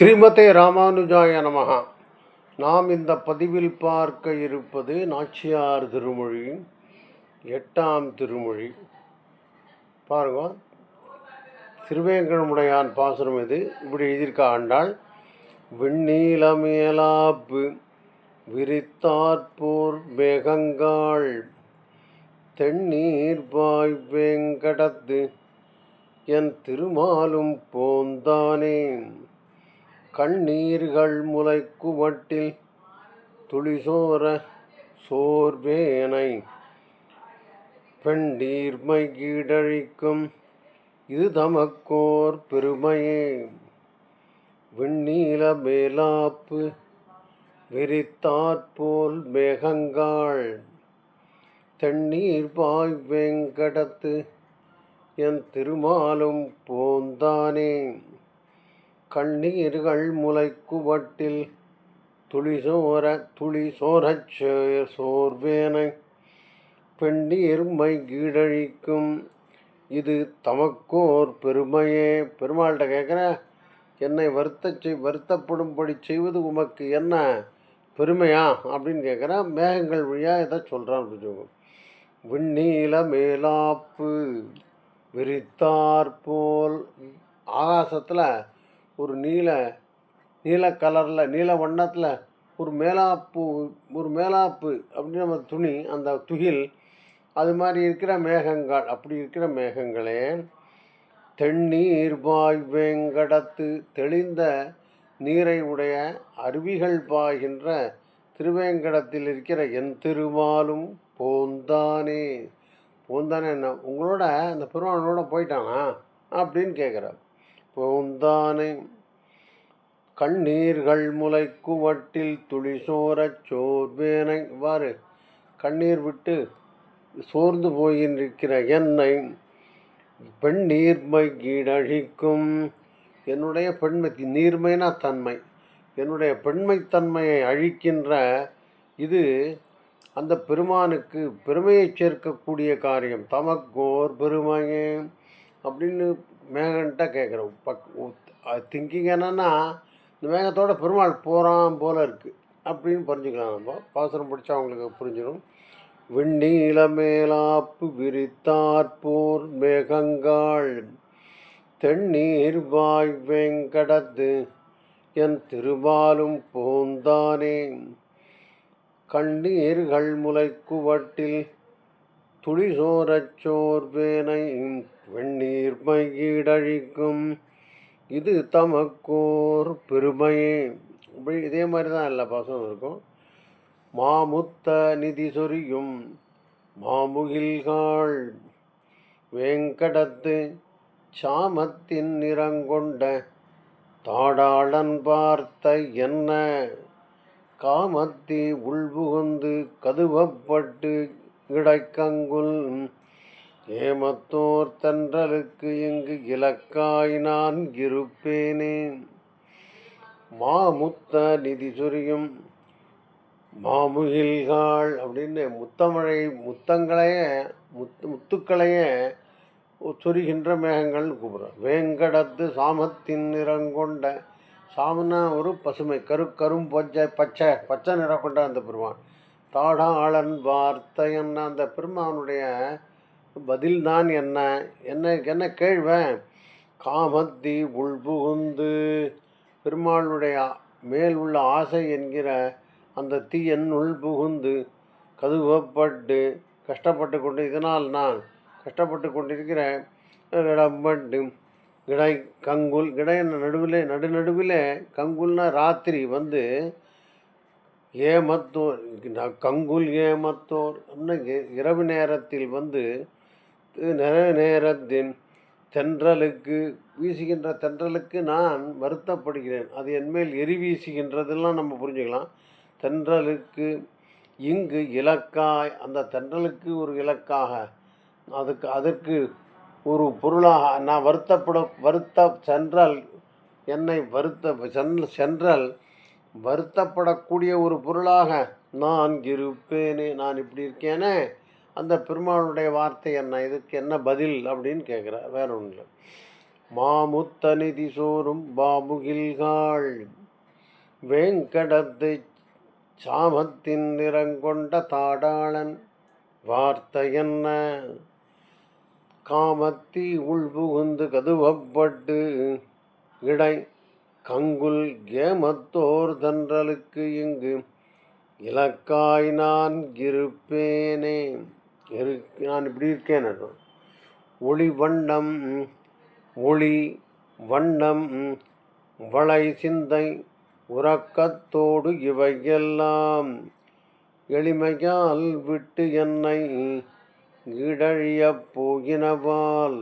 ஸ்ரீமதே ராமானுஜாய நமஹா. நாம் இந்த பதிவில் பார்க்க இருப்பது நாச்சியார் திருமொழி, 8ஆம் திருமொழி. பாருங்க, திருவேங்கடமுடையான் பாசுரம் இது. இப்படி எழுதியிருக்க ஆண்டாள். வெண்ணீலமேலாப்பு விரித்தாற்போர் மேகங்காள் தென்னீர் பாய் வேங்கடத்து என் திருமாலும் போந்தானே கண்ணீர்கள் முளைக்குவட்டில் துளிசோர சோர்வேனை பெண்டீர்மை கீழழிக்கும் இது தமக்கோர் பெருமையே. விண்ணீல மேலாப்பு விரித்தாற்போல் மேகங்காள் தென்னீர் பாய் வேங்கடத்து என் திருமாலும் போந்தானே கண்ணீர்கள் முளைக்குவட்டில் துளிசோரச் சோர்வேனை பெண்டீர்மை கீழழிக்கும் இது தமக்கோர் பெருமையே. பெருமாள்கிட்ட கேட்குற, என்னை வருத்தப்படும்படி செய்வது உமக்கு என்ன பெருமையா அப்படின்னு கேட்குற. மேகங்கள் வழியாக இதை சொல்கிறான் அப்படின்னு. விண்ணீல மேலாப்பு விரித்தாற்போல், ஆகாசத்தில் ஒரு நீல கலரில் நீல வண்ணத்தில் ஒரு மேலாப்பு அப்படின்னு நம்ம துணி, அந்த துகில் அது மாதிரி இருக்கிற மேகங்கள். அப்படி இருக்கிற மேகங்களே தென்னீர் பாய் வேங்கடத்து, தெளிந்த நீரை உடைய அருவிகள் பாய்கின்ற திருவேங்கடத்தில் இருக்கிற என் திருமாலும் போந்தானே. போந்தானே என்ன, உங்களோட அந்த பெருமானோட போயிட்டானா அப்படின்னு கேட்குறார். போந்தானே கண்ணீர்கள் முளைக்குவட்டில் துளிசோரச் சோர்வேனை, இவ்வாறு கண்ணீர் விட்டு சோர்ந்து போயிருக்கிற என்னை பெண்ணீர்மை கீழழிக்கும், என்னுடைய பெண்மை, நீர்மைனா தன்மை, என்னுடைய பெண்மைத்தன்மையை அழிக்கின்ற இது அந்த பெருமானுக்கு பெருமையை சேர்க்கக்கூடிய காரியம். தமக்கோர் பெருமையே அப்படின்னு மேகன்ட்ட கேட்குறோம். திங்கிங் என்னன்னா, இந்த மேகத்தோட பெருமாள் போகிறான் போல இருக்குது அப்படின்னு புரிஞ்சுக்கலாம். நம்ம பாசுரம் படித்தா அவங்களுக்கு புரிஞ்சிடும். விண்ணீல மேலாப்பு விரித்தாற்போர் மேகங்காள் தென்னீர் வாய் வேங்கடத்து என் திருமாலும் போந்தானே கண்ணீர்கள் முளைக்குவட்டில் துளிசோரச் சோர்வேனை வெண்ணீர்மை கீழழிக்கும் இது தமக்கோர் பெருமையே. இப்படி இதே மாதிரி தான் எல்லா பாசமும் இருக்கும். மாமுத்த நிதி சொரியும் மாமுகில்காள் வேங்கடத்து சாமத்தின் நிறங்கொண்ட தாடாளன் பார்த்த என்ன காமத்தி உள்புகுந்து கதுவப்பட்டு கிடைக்கங்குல் ஏமத்தோர் தென்றலுக்கு இங்கு இலக்காய் நான் இருப்பேனே. மாமுத்த நிதி சொரியும் மாமுகில்காள் அப்படின்னு முத்துக்களையே சொரிகின்ற மேகங்கள்னு கூப்பிட்றோம். வேங்கடத்து சாமத்தின் நிறங்கொண்ட, சாமனா ஒரு பசுமை, கரும் பச்சை நிறம் கொண்ட அந்த பெருமான். தாடாளன் வார்த்தையன்ன, அந்த பெருமானுடைய பதில்தான் என்ன கேள்வேன். காமத்தி உள்புகுந்து, பெருமாளுடைய மேல் உள்ள ஆசை என்கிற அந்த தீயன் உள்புகுந்து கதுவப்பட்டு கஷ்டப்பட்டு கொண்டு, இதனால் நான் கஷ்டப்பட்டு கொண்டிருக்கிறேன். இடம்பட்டு கிடை கங்குல், நடுநடுவில் கங்குல்னா ராத்திரி வந்து ஏமத்தோர் கங்குல் ஏமத்தோர் இரவு நேரத்தில் வந்து நேரத்தின் தென்றலுக்கு வீசுகின்ற தென்றலுக்கு நான் வருத்தப்படுகிறேன். அது என்மேல் எரி வீசுகின்றதெல்லாம் நம்ம புரிஞ்சுக்கலாம். தென்றலுக்கு இங்கு இலக்காய், அந்த தென்றலுக்கு ஒரு இலக்காக, அதற்கு ஒரு பொருளாக நான் சென்றால் என்னை சென்றால் வருத்தப்படக்கூடிய ஒரு பொருளாக நான் இருப்பேனே. நான் இப்படி இருக்கேனே, அந்த பெருமாளுடைய வார்த்தை என்ன, இதுக்கு என்ன பதில் அப்படின்னு கேட்குறார். வேற ஒன்றும் இல்லை. மாமுத்தநிதி சோறும் பாமுகில்காள் வேங்கடத்தை சாமத்தின் நிறங்கொண்ட தாடாளன் வார்த்தை என்ன காமத்தி உள்புகுந்து கதுவப்பட்டு இடை கங்குல் கேமத்தோர் தன்றலுக்கு இங்கு இலக்காய் நான் இருப்பேனே. நான் இப்படி இருக்கேன். ஒளி வண்ணம் ஒளி வண்ணம் வளை சிந்தை உறக்கத்தோடு இவையெல்லாம் எளிமையால் விட்டு என்னை ஈடழியப் போகினவால்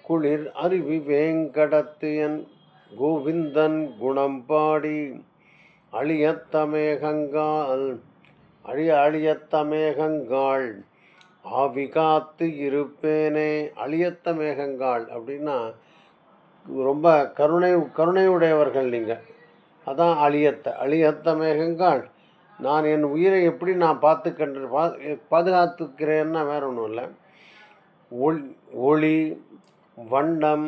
குளிர் அருவி வேங்கடத்து என் கோவிந்தன் குணம் பாடி அழியத்தமேகங்காள் ஆவி காத்து இருப்பேனே. அழியத்த மேகங்காள் அப்படின்னா ரொம்ப கருணையுடையவர்கள் நீங்கள். அதான் அழியத்த மேகங்காள். நான் என் உயிரை எப்படி நான் பாதுகாத்துக்கிறேன்னா வேற ஒன்றும் இல்லை. ஒளி வண்ணம்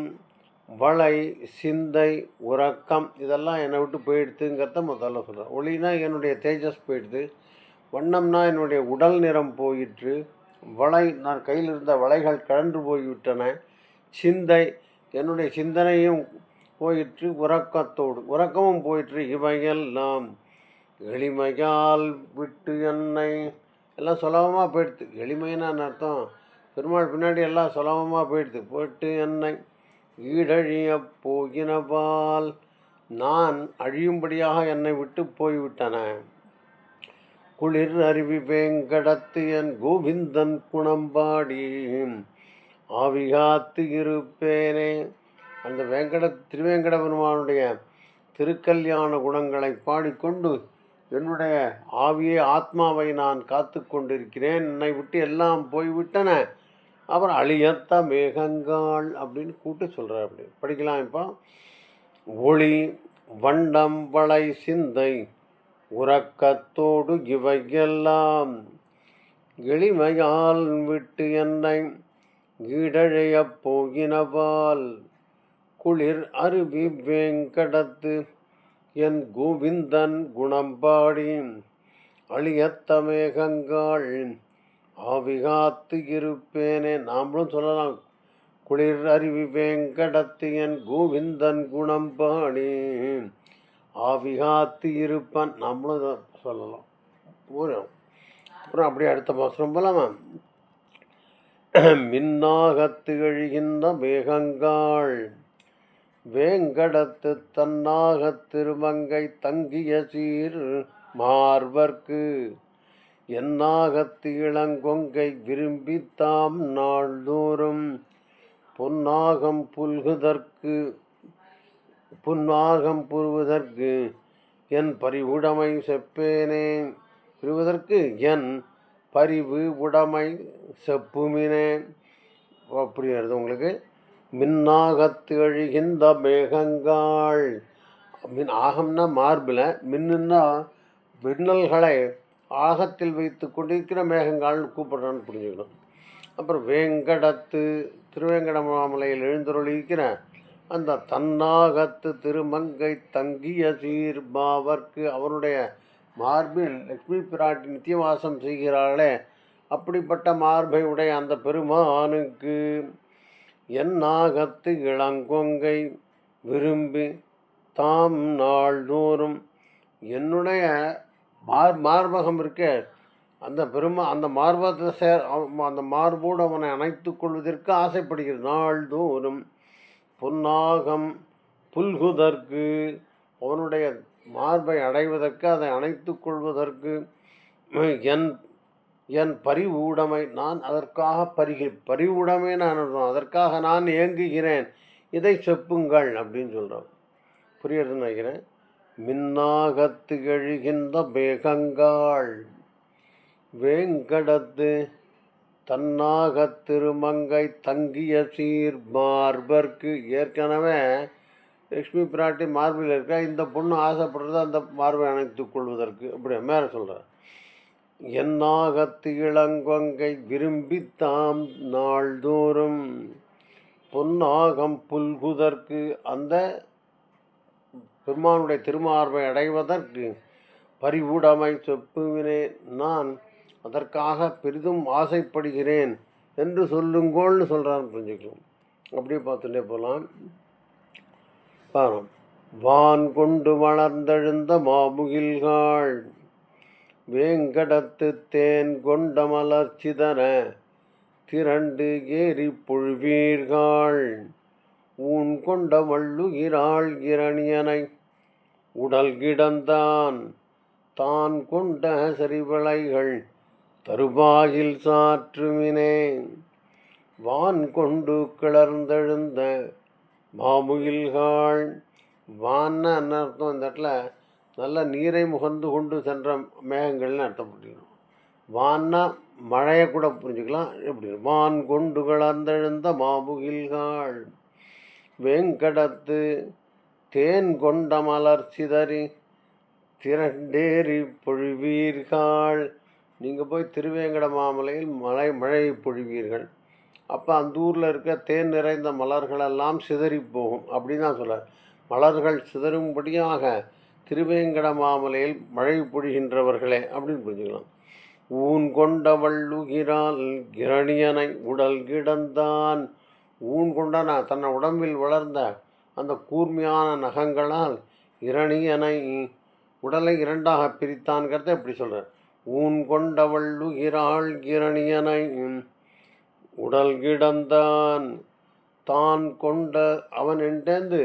வளை சிந்தை உறக்கம் இதெல்லாம் என்னை விட்டு போயிடுதுங்கிறத முதல்ல சொல்கிறேன். ஒளினா என்னுடைய தேஜஸ் போயிடுது, வண்ணம்னா என்னுடைய உடல் நிறம் போயிற்று, வளை நான் கையில் இருந்த வளைகள் கழன்று போய்விட்டன, சிந்தை என்னுடைய சிந்தனையும் போயிற்று, உறக்கமும் போயிற்று. இவையெல்லாம் எளிமையால் விட்டு என்னை எல்லாம் சுலபமாக போயிடுது. எளிமைன்னு அர்த்தம், பெருமாள் பின்னாடி எல்லாம் சுலபமாக போயிட்டு என்னை ஈடழியப் போகினவால் நான் அழியும்படியாக என்னை விட்டு போய்விட்டன. குளிர் அருவி வேங்கடத்து என் கோவிந்தன் குணம்பாடி ஆவிகாத்து இருப்பேனே. அந்த திருவேங்கட பெருமானுடைய திருக்கல்யாண குணங்களை பாடிக்கொண்டு என்னுடைய ஆத்மாவை நான் காத்து கொண்டிருக்கிறேன். என்னை விட்டு எல்லாம் போய்விட்டன. அப்புறம் அழியத்த மேகங்காள் அப்படின்னு கூட்டு சொல்கிறார். அப்படி படிக்கலாம். இப்போ ஒளி வண்டம் வளை சிந்தை உறக்கத்தோடு இவையெல்லாம் எளிமையால் விட்டு என்னை ஈடழையப் போகினவால் குளிர் அருவி வேங்கடத்து என் கோவிந்தன் குணம்பாடி அழியத்த மேகங்காள் ஆவிகாத்து இருப்பேனே. நாமளும் சொல்லலாம், குளிர் அருவி வேங்கடத்து என் கோவிந்தன் குணம்பாடி ஆவிகாத்து இருப்பன் நம்மளும் சொல்லலாம். அப்புறம் அப்படியே அடுத்த மாதம் போலாமா. மின்னாகத்து எழுகின்ற மேகங்காள் வேங்கடத்து தன்னாகத் திருமங்கை தங்கிய சீர் மார்வர்க்கு என்னாகத்து இளங்கொங்கை விரும்பித்தாம் நாள்தோறும் பொன்னாகம் புல்வதற்கு என் பரிவுடைமை செப்பேனே. புரிவதற்கு என் பரிவு உடைமை செப்புமினே. அப்படி வருது உங்களுக்கு. மின்னாகத்து எழுகின்ற மேகங்காள். ஆகம்னா மார்பில், மின்னுன்னா மின்னல்களை ஆகத்தில் வைத்து கொண்டிருக்கிற மேகங்கால்னு கூப்பிட்றான்னு புரிஞ்சுக்கணும். அப்புறம் வேங்கடத்து திருவேங்கட மாமலையில் எழுந்தருளிருக்கிற அந்த தன்னாகத்து திருமங்கை தங்கிய சீர்பாவர்க்கு அவருடைய மார்பில் லக்ஷ்மி பிராட்டி நித்தியவாசம் செய்கிறார்களே, அப்படிப்பட்ட மார்பை உடைய அந்த பெருமானுக்கு என்னாகத்து இளங்கொங்கை விரும்பி தாம் நாள்தோறும் என்னுடைய மார்பகம் இருக்க அந்த மார்பத்தை அந்த மார்போடு அவனை அணைத்து கொள்வதற்கு ஆசைப்படுகிறது. நாள்தோறும் பொன்னாகம் புல்குதற்கு அவனுடைய மார்பை அடைவதற்கு அதை அணைத்து கொள்வதற்கு என் பரிவுடைமை நான் அதற்காக பரிவுடைமை நான் அதற்காக நான் ஏங்குகிறேன், இதை செப்புங்கள் அப்படின்னு சொல்கிறோம். புரியுறதுன்னு நினைக்கிறேன். மின்னாகத்து எழுகின்ற மேகங்காள் வேங்கடத்து தன்னாகத் திருமங்கை தங்கிய சீர் மார்பர்க்கு. ஏற்கனவே லக்ஷ்மி பிராட்டி மார்பில் இருக்க, இந்த பொண்ணு ஆசைப்படுறது அந்த மார்பை அணைத்துக் கொள்வதற்கு. அப்படி மேலே சொல்கிறார். என்னாகத்து இளங்கொங்கை விரும்பித்தாம் நாள்தோறும் பொன்னாகம் புல்குதற்கு அந்த பெருமானுடைய திருமார்பை அடைவதற்கு பரிவுடைமை செப்புவினே நான் அதற்காக பெரிதும் ஆசைப்படுகிறேன் என்று சொல்லுங்கோள்னு சொல்கிறான்னு புரிஞ்சுக்கலாம். அப்படியே பார்த்துட்டே போகலாம். பாரம் வான் கொண்டு வளர்ந்தெழுந்த மாமுகில்காள் வேங்கடத்து தேன் கொண்ட மலர்ச்சிதர திரண்டு ஏறி பொழிவீர்கள் ஊன் கொண்ட வள்ளுகிறாள் இரணியனை உடல் கிடந்தான் தான் கொண்ட சரிவளைகள் தருபாயில் சாற்றுமினே வான் கொண்டு கிளர்ந்தெழுந்த மாமுகில்காள். வான்னா என்ன அர்த்தம்? இந்த இடத்துல நல்ல நீரை முகந்து கொண்டு சென்ற மேகங்கள்னு அர்த்தப்பட்டிருக்கணும். வான்னா மழையை கூட புரிஞ்சுக்கலாம். எப்படி வான் கொண்டு கிளர்ந்தெழுந்த மாமுகில்காள் வேங்கடத்து தேன் கொண்ட மலர் சிதறி திரண்டேறி பொழிவீர்கள். நீங்கள் போய் திருவேங்கட மாமலையில் மழையை பொழிவீர்கள். அப்போ அந்த ஊரில் இருக்க தேன் நிறைந்த மலர்களெல்லாம் சிதறி போகும் அப்படின்னு தான் சொல்கிறார். மலர்கள் சிதறும்படியாக திருவேங்கட மாமலையில் மழை பொழிகின்றவர்களே அப்படின்னு புரிஞ்சுக்கலாம். ஊன் கொண்ட வள்ளுகிறாள் கிரணியனை உடல் கிடந்தான். ஊன் கொண்டனா தன்னை உடம்பில் வளர்ந்த அந்த கூர்மையான நகங்களால் இரணியனை உடலை இரண்டாக பிரித்தான்கிறத எப்படி சொல்கிறார். ஊன் கொண்ட வள்ளுகிறாள் கிரணியனை உடல் கிடந்தான் தான் கொண்ட அவன் என்றேந்து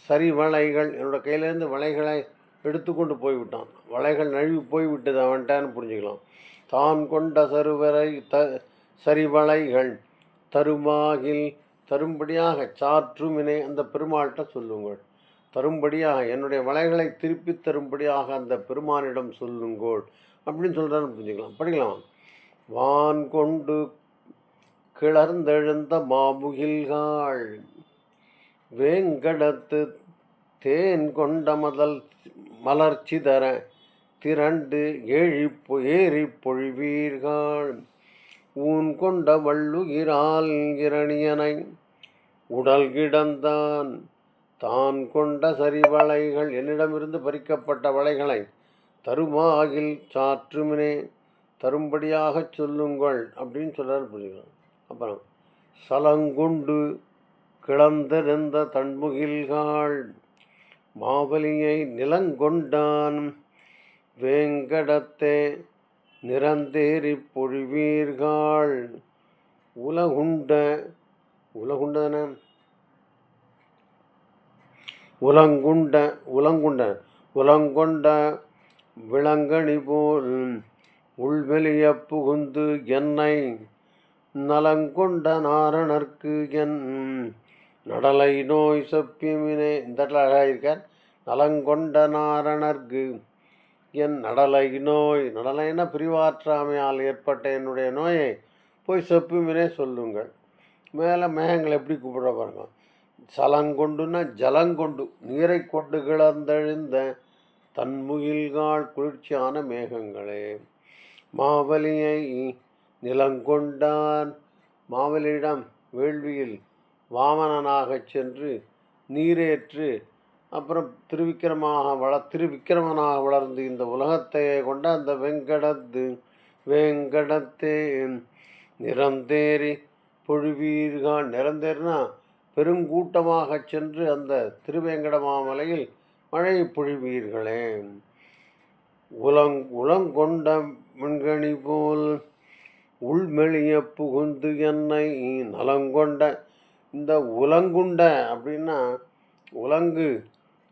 சரி வளைகள் என்னோட கையிலேருந்து வளைகளை எடுத்துக்கொண்டு போய்விட்டான். வளைகள் நழுவி போய்விட்டது அவன்கிட்டன்னு புரிஞ்சுக்கலாம். தான் கொண்ட சருவரை சரிவளைகள் தருமாகில் தரும்படியாக சாற்றுமினே அந்த பெருமாள்கிட்ட சொல்லுங்கள். தரும்படியாக என்னுடைய வளைகளை திருப்பி தரும்படியாக அந்த பெருமானிடம் சொல்லுங்கோள் அப்படின்னு சொல்கிறான்னு புரிஞ்சுக்கலாம். படிக்கலாம். வான் கொண்டு கிளர்ந்தெழுந்த மாமுகில்காள் வேங்கடத்து தேன் கொண்ட மலர்ச்சிதர திரண்டு ஏறி பொழிவீர்கள் ஊன் கொண்ட வள்ளுகிறாள் இரணியனை உடல் கிடந்தான் தான் கொண்ட சரிவளைகள் என்னிடமிருந்து பறிக்கப்பட்ட வளைகளை தருமாகில் சாற்றுமினே தரும்படியாக சொல்லுங்கள் அப்படின்னு சொல்கிறார் புரியுங்கள். அப்புறம் சலங்குண்டு கிளந்திருந்த தன்முகில்காள் மாவலியை நிலங்கொண்டான் வேங்கடத்தே நிறந்தேறி பொழிவீர்கள் உலங்குண்ட விளங்கணி போல் உள்வெளிய புகுந்து என்னை நலங்கொண்ட நாரணர்க்கு என் நடலை நோய் செப்பிமினே. இந்த இடத்துல அழகாக இருக்கார். நலங்கொண்ட நாரணர்க்கு என் நடலை நோய், நடலைன்னா பிரிவாற்றாமையால் ஏற்பட்ட என்னுடைய நோயை போய் செப்புமினே சொல்லுங்கள். மேலே மேகங்கள் எப்படி கூப்பிட பாருங்க. சலங்கொண்டுன்னா ஜலங்கொண்டு நீரை கொண்டு கிளர்ந்தெழுந்த தன்முகில்காள் குளிர்ச்சியான மேகங்களே. மாவலியை நிலங்கொண்டான் மாவலியிடம் வேள்வியில் வாமனனாகச் சென்று நீரேற்று அப்புறம் திருவிக்கிரமனாக வளர்ந்து இந்த உலகத்தை கொண்ட அந்த வேங்கடத்தே நிறந்தேறி பொழிவீர்கள். நிறந்தேறினா பெருங்கூட்டமாக சென்று அந்த திருவேங்கட மாமலையில் மழை பொழிவீர்களே. உலங்கொண்ட மின்கணி போல் உள்மெளிய புகுந்து என்னை நலங்கொண்ட. இந்த உலங்குண்ட அப்படின்னா உலங்கு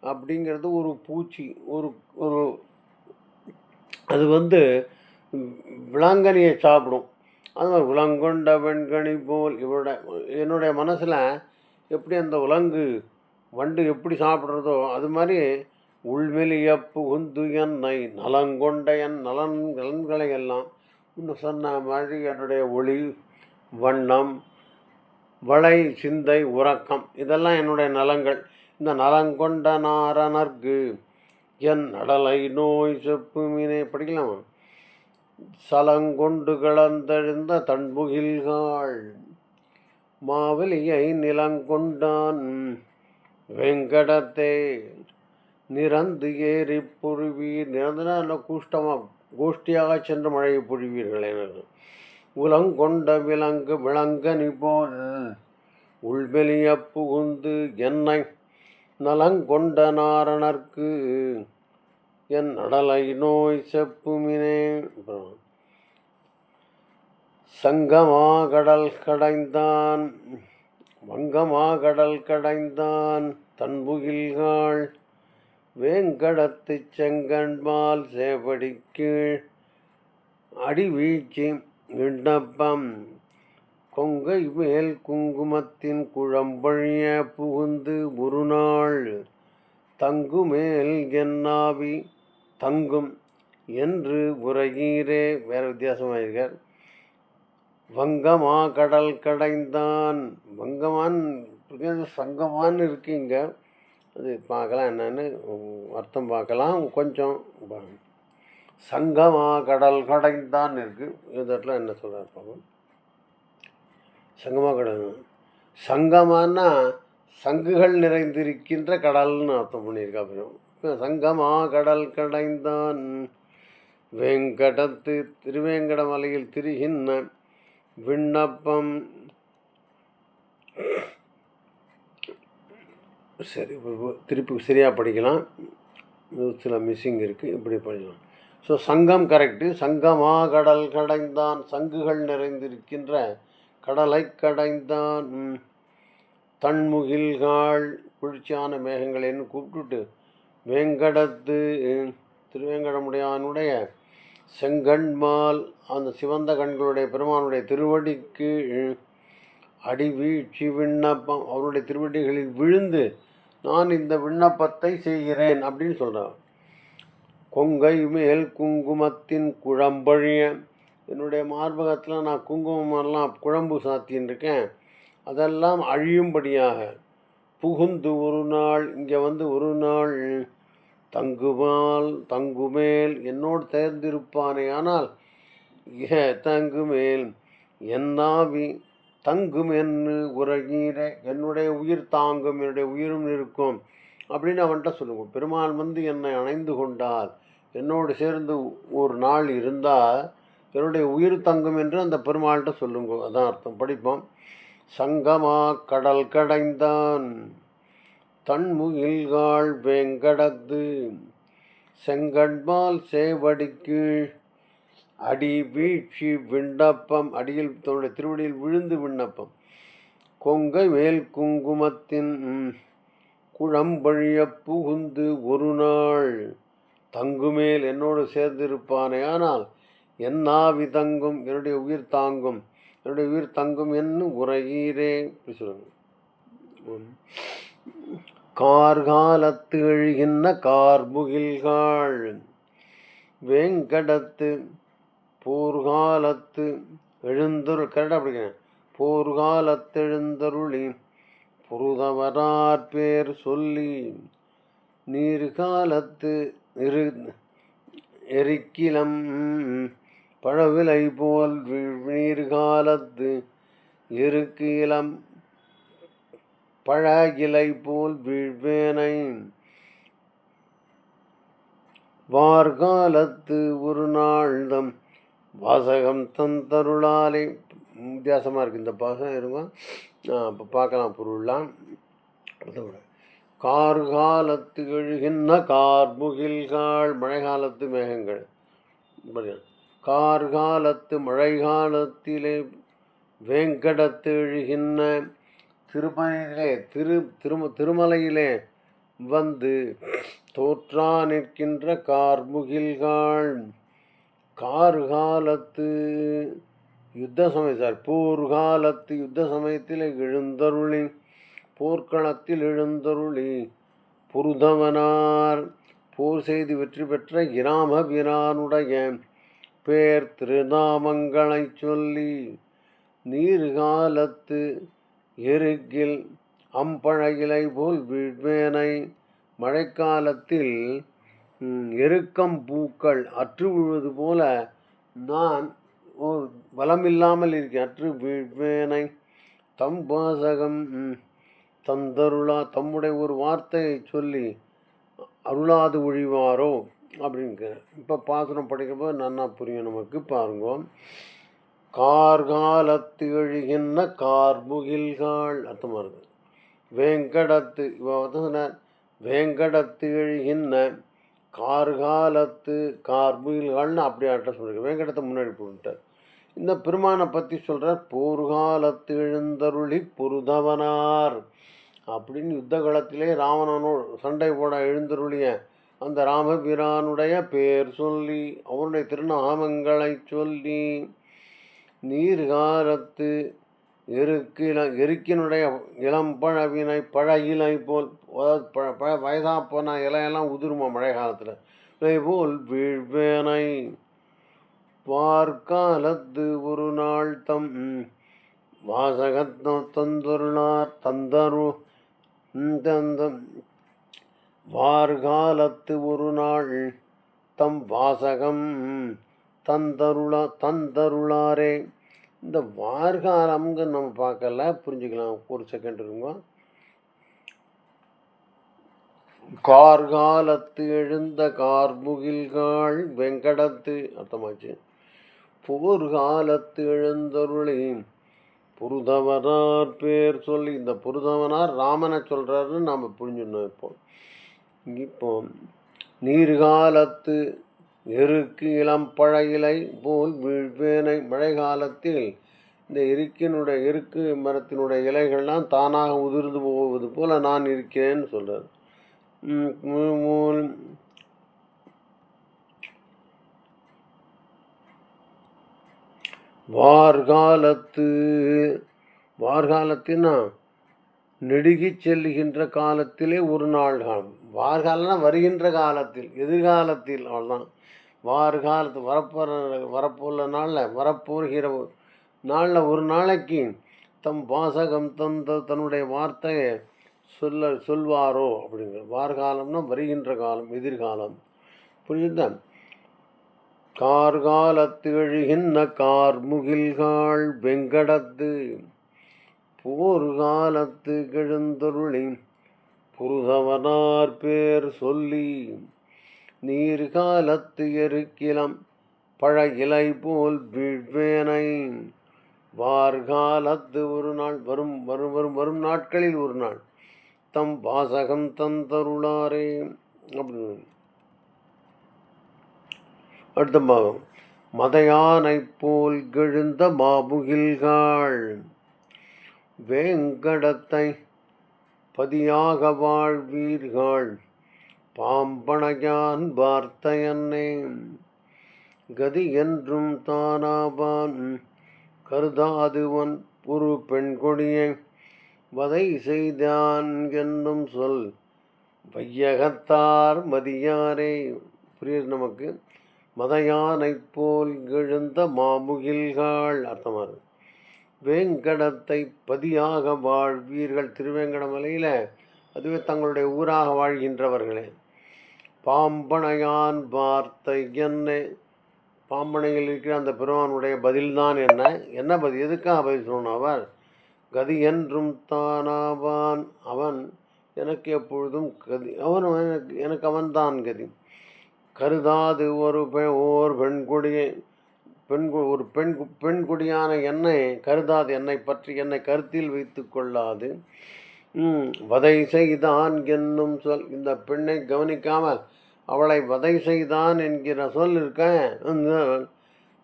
அப்படிங்கிறது ஒரு பூச்சி, ஒரு அது விலங்கனியை சாப்பிடும். அது மாதிரி உலங்கொண்ட வெண்கனி போல் என்னுடைய மனசில் எப்படி அந்த உலங்கு வண்டு எப்படி சாப்பிட்றதோ அது மாதிரி உள்வெளிய புகுந்து என்னை நலங்கொண்ட என் நலன்களை எல்லாம் இன்னும் சொன்ன மாதிரி என்னுடைய ஒளி வண்ணம் வளை சிந்தை உறக்கம் இதெல்லாம் என்னுடைய நலங்கள். இந்த நலங்கொண்ட நாரணர்க்கு என் நடலை நோய் செப்புமினே. படிக்கலாமா. சலங்கொண்டு கிளந்தெழுந்த தன்முகில்காள் மாவலியை நிலங்கொண்டான் வெங்கடத்தை நிறந்து ஏறி பொழிவீர். நிறந்துனா என்ன கூஷ்டமாக கோஷ்டியாக சென்று மழையை பொழிவீர்கள் எனது உலங்கொண்ட விலங்கு விளங்கனி போல் உள்வெளிய புகுந்து என்னை நலங்கொண்ட நாரணர்க்கு என் நடலை நோய் செப்புமினே. சங்கமா கடல் கடைந்தான் வங்கமா கடல் கடைந்தான் தன்புகில்காள் வேங்கடத்து செங்கண்பால் சேவடி கீழ் அடிவீழ்ச்சி விண்ணப்பம் கொங்கை மேல் குங்குமத்தின் குழம்பழிய புகுந்து ஒரு நாள் தங்குமேல் என்னாவி தங்கும் என்று உரையீரே. வேறு வித்தியாசமாயிருக்கார். வங்கமா கடல் கடைந்தான் வங்கமான் சங்கமான் இருக்கீங்க, அது பார்க்கலாம் என்னன்னு அர்த்தம் பார்க்கலாம். கொஞ்சம் சங்கமா கடல் கடைந்தான் இருக்குது. இந்த இடத்துல என்ன சொல்கிறார் பாப்போம். சங்கமா கடல் சங்கமானா சங்குகள் நிறைந்திருக்கின்ற கடல்னு அர்த்தம் பண்ணியிருக்கா. அப்புறம் சங்கமா கடல் கடைந்தான் வெங்கடத்து திருவேங்கட மலையில் திரிகின்ற விண்ணப்பம். சரி, திருப்பி சரியாக படிக்கலாம், சில மிஸ்ஸிங் இருக்குது, இப்படி படிக்கலாம். ஸோ சங்கம் கரெக்டு. சங்கமா கடல் கடைந்தான் சங்குகள் நிறைந்திருக்கின்ற கடலை கடைந்தான். தன்முகில்காள் குளிர்ச்சியான மேகங்களேன்னு கூப்பிட்டுட்டு வேங்கடத்து திருவேங்கடமுடையானுடைய செங்கண்மால் அந்த சிவந்த கண்களுடைய பெருமானுடைய திருவடிக்கு அடிவீழ்ச்சி விண்ணப்பம் அவருடைய திருவடிகளில் விழுந்து நான் இந்த விண்ணப்பத்தை செய்கிறேன் அப்படின்னு சொல்கிறான். கொங்கை மேல் குங்குமத்தின் குழம்பழிய என்னுடைய மார்பகத்தில் நான் குங்குமமெல்லாம் குழம்பு சாத்தின்னு இருக்கேன், அதெல்லாம் அழியும்படியாக புகுந்து ஒரு நாள் இங்கே வந்து ஒரு நாள் தங்குமேல் என்னோடு தேர்ந்திருப்பானே. ஆனால் தங்குமேல் என்னாவி தங்கும் என்று உரையீரே, என்னுடைய உயிர் தாங்கும், என்னுடைய உயிரும் இருக்கும் அப்படின்னு அவன்கிட்ட சொல்லுங்க. பெருமாள் வந்து என்னை அணைந்து கொண்டால் என்னோடு சேர்ந்து ஒரு நாள் இருந்தால் என்னுடைய உயிர் தங்கும் என்று அந்த பெருமாள்கிட்ட சொல்லுங்க. அதான் அர்த்தம். படிப்போம். சங்கமா கடல் கடைந்தான் தன்முகில்காள் வேங்கடத்து செங்கண்பால் சேவடிக்கு அடி வீழ்ச்சி விண்ணப்பம் அடியில் தன்னுடைய திருவடியில் விழுந்து விண்ணப்பம் கொங்கை மேல் குங்குமத்தின் குழம்பழிய புகுந்து ஒரு நாள் தங்குமேல் என்னோடு சேர்ந்திருப்பானே. ஆனால் என்னாவி தங்கும் என்னுடைய உயிர் தாங்கும், என்னுடைய உயிர் தங்கும் என்று உரையீரே. இப்படி சொல்லுங்க. கார்காலத்து எழுகின்ற கார்முகில்காள் வேங்கடத்து போர்காலத்து எழுந்தருள் கரெக்டாக அப்படிங்கிறேன். போர்காலத்து எழுந்தருளி புருதவரார் பேர் சொல்லி நீர்காலத்து எரிக்கிலம் பழவிலை போல் நீர்காலத்து இருக்கு இளம் பழ இலை போல் வீழ்வேனை வார்காலத்து ஒரு நாள்தம் வாசகம் தந்தருளாலே. வித்தியாசமாக இருக்குது இந்த பாசம். இருக்கும் இப்போ பார்க்கலாம் பொருள்லாம். அதோட கார்காலத்து எழுகின்ற கார்முகில்காள் மழை காலத்து மேகங்கள், கார்காலத்து மழை காலத்திலே வேங்கடத்து எழுகின்ற திருமலையிலே திருமலையிலே வந்து தோற்றா நிற்கின்ற கார்முகில்காள் கார்காலத்து யுத்த சமயம் போர்காலத்து யுத்த சமயத்தில் எழுந்தருளி போர்க்களத்தில் எழுந்தருளி புருதவனார் போர் செய்து வெற்றி பெற்ற இராமபிரானுடைய பேர் திருநாமங்களை சொல்லி நீர்காலத்து எருக்கில் அம்பழகிலை போல் வீழ்வேனை மழைக்காலத்தில் எருக்கம் பூக்கள் அற்று விழுவது போல நான் பலமில்லாமல் இருக்கேன். அற்று வீழ்வேனை தம் வாசகம் தந்தருளா தம்முடைய ஒரு வார்த்தையை சொல்லி அருளாது ஒழிவாரோ அப்படிங்க. இப்போ பாசனம் படிக்கும்போது நன்னா புரியும் நமக்கு. பாருங்க, கார்காலத்து எழுகின்ற கார்முகில்காள் அர்த்தமாக இருக்குது. வேங்கடத்து இவ சொன்னார், வேங்கடத்து எழுகின்ற கார்காலத்து கார்முகில்காள்னு அப்படி அட்ரஸ் பண்ணிருக்கு. வேங்கடத்தை முன்னாடி போட்டுட்டார். இந்த பெருமானை பற்றி சொல்கிறார், போர்காலத்து எழுந்தருளி பொருதவனார் அப்படின்னு யுத்த காலத்திலே ராவணனோடு சண்டை போட எழுந்தருளிய அந்த ராமபிரானுடைய பேர் சொல்லி அவனுடைய திருநாமங்களை சொல்லி நீர்காலத்து எருக்கினுடைய இளம்பழவினை பழகிலை போல், வயதா போன இலையெல்லாம் உதிருமா மழை காலத்தில், இலை போல் வீழ்வேனை வார்காலத்து ஒரு நாள் தம் வாசகத்தம் தந்தருளார் தந்தரு தந்தம் வார்காலத்து ஒரு நாள் தம் வாசகம் தந்தருளாரே. இந்த வார்காலம்ங்க நம்ம பார்க்கல, புரிஞ்சுக்கலாம். ஒரு செகண்ட் இருங்க. கார்காலத்து எழுந்த கார்முகில்காள் வெங்கடத்து அர்த்தமாச்சு. போர்காலத்து எழுந்தருளி புருதவனார் பேர் சொல்லி, இந்த புருதவனார் ராமனை சொல்கிறாருன்னு நாம் புரிஞ்சுடணும். இப்போ நீர்காலத்து எருக்கு இளம்பழ இலை போல் வீழ்வேனை, மழை காலத்தில் இந்த எருக்கு மரத்தினுடைய இலைகள்லாம் தானாக உதிர்ந்து போவது போல் நான் இருக்கிறேன்னு சொல்கிறார். வார்காலத்தின்னா நெடுகி செல்லுகின்ற காலத்திலே ஒரு நாள் காலம். வார்காலம்னா வருகின்ற காலத்தில், எதிர்காலத்தில், அவ்வளோதான். வார்காலத்து வரப்போகிற நாளில், வரப்போகிற நாளில் ஒரு நாளைக்கு தம் வாசகம் தன்னுடைய வார்த்தையை சொல்வாரோ அப்படிங்கிற. வார்காலம்னா வருகின்ற காலம், எதிர்காலம். புரிஞ்சுதா? கார்காலத்து எழுகின்ற கார்முகில்காள் வெங்கடத்து போர்காலத்து கெழுந்தருளி புருதவனார் பேர் சொல்லி நீர்காலத்து எருக்கிலம் பழ இலை போல் வீழ்வேனை வார்காலத்து ஒரு நாள் வரும் வரும் வரும் வரும் நாட்களில் ஒரு நாள் தம் வாசகம் தந்தருளாரே அப்படின்னு. அடுத்த பாகம், மதையானை போல் கெழுந்த மாமுகில்காள் வேங்கடத்தை பதியாக வாழ்வீர்கள் பாம்பனையான் வார்த்தையன்னே கதி என்றும் தானாவான் கருதாதுவன் ஒரு பெண்கொடியை வதை செய்தான் என்னும் சொல் வையகத்தார் மதியாரே. புரியுது நமக்கு? மதையானை போல் எழுந்த மாமுகில்காள் அர்த்தமாக இருக்கு. வேங்கடத்தை பதியாக வாழ்வீர்கள், திருவேங்கடமலையில் அதுவே தங்களுடைய ஊராக வாழ்கின்றவர்களே. பாம்பனையான் வார்த்தை என்ன, பாம்பனையில் இருக்கிற அந்த பெருமானுடைய பதில்தான் என்ன பதில், எதுக்காக பதில் சொன்னான்? அவர் கதி என்றும் தானாவான், அவன் எனக்கு எப்பொழுதும் கதி, அவன் எனக்கு அவன்தான் கதி. கருதாது ஓர் பெண்கொடியை ஒரு பெண்குடியான என்னை கருதாது, என்னை பற்றி என்னை கருத்தில் வைத்து கொள்ளாது. வதை செய்தான் என்னும் சொல், இந்த பெண்ணை கவனிக்காமல் அவளை வதை செய்தான் என்கிற சொல் இருக்க.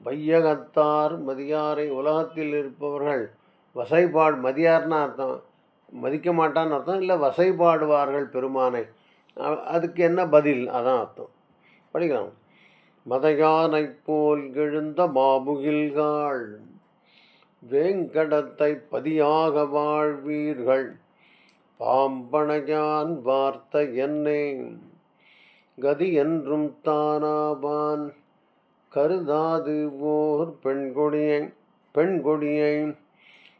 வையகத்தார் மதியாரை, உலகத்தில் இருப்பவர்கள் மதியார்னா அர்த்தம், மதிக்க மாட்டான்னு அர்த்தம் இல்லை, வசைபாடுவார்கள் பெருமானை. அதுக்கு என்ன பதில், அதான் அர்த்தம். படிக்கலாம். மதையானை போல் எழுந்த மாமுகில்காள் வேங்கடத்தை பதியாக வாழ்வீர்கள் பாம்பனையான் வார்த்தை என்னே கதி என்றும் தானாவான் கருதாது ஓர் பெண்கொடியை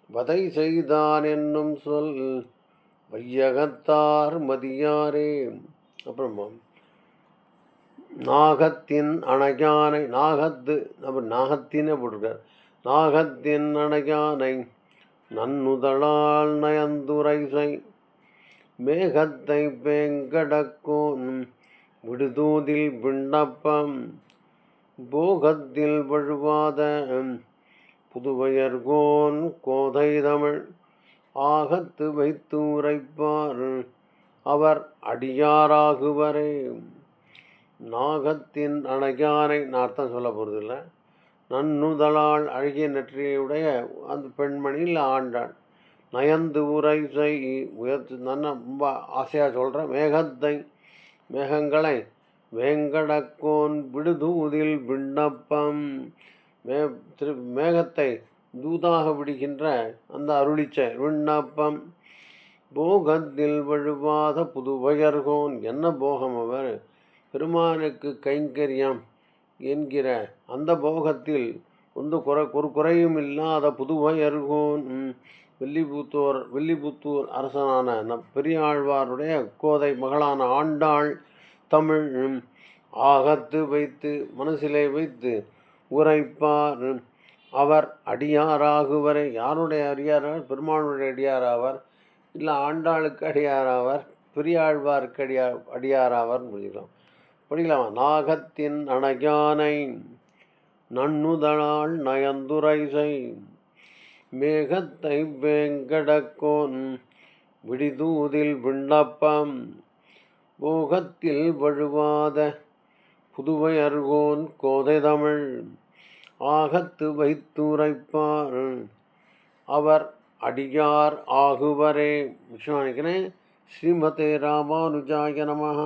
வதை செய்தான் என்னும் சொல் வையகத்தார் மதியாரே. அப்புறமா நாகத்தின் அணையானை, நாகத்தின்னு போட்டிருக்கார். நாகத்தின் அணையானை நன்னுதலால் நயந்துரைசை மேகத்தை வேங்கடக்கோன் விடுதூதில் விண்ணப்பம் போகத்தில் வழுவாத புதுவையர்கோன் கோதை தமிழ் ஆகத்து வைத்து உரைப்பார் அவர் அடியாராகுவரே. நாகத்தின் அணையானை நான் அர்த்தம் சொல்ல போகிறதில்ல. நன்னுதலால் அழகிய நெற்றியுடைய அந்த பெண்மணி இல்லை ஆண்டாள். நயந்து உரைசை உயர்த்து ரொம்ப ஆசையாக சொல்கிறேன். மேகத்தை மேகங்களை வேங்கடக்கோன் விடுதூதில் விண்ணப்பம் மேகத்தை தூதாக விடுகின்ற அந்த அருளிச்சை விண்ணப்பம் போகத்தில் வழுவாத புதுவையர்கோன் என்ன போகம் அவர் பெருமானுக்கு கைங்கரியம் என்கிற அந்த போகத்தில் ஒரு குறையும் இல்லாத புதுவையர்கோன் வில்லிபுத்தூர் அரசனான பெரியாழ்வாருடைய கோதை மகளான ஆண்டாள் தமிழ் ஆகத்து வைத்து மனசிலே வைத்து உரைப்பார் அவர் அடியாராகுவரை. யாருடைய அடியாராவர்? பெருமானுடைய அடியாராவர், இல்லை ஆண்டாளுக்கு அடியாராவர், பெரியாழ்வாருக்கு அடியாராவர் புரிஞ்சுக்கலாம். படிக்கலாமா? நாகத்தின் அணையானை நன்னுதலால் நயந்துரைசை மேகத்தை வேங்கடக்கோன் விடிதூதில் விண்ணப்பம் போகத்தில் வழுவாத புதுவையர்கோன் கோதை தமிழ் ஆகத்து வைத்துரைப்பார் அவர் அடியார் ஆகுவரே. விஷ்ணு நினைக்கிறேன். ஸ்ரீமதே ராமானுஜாய நமஹ.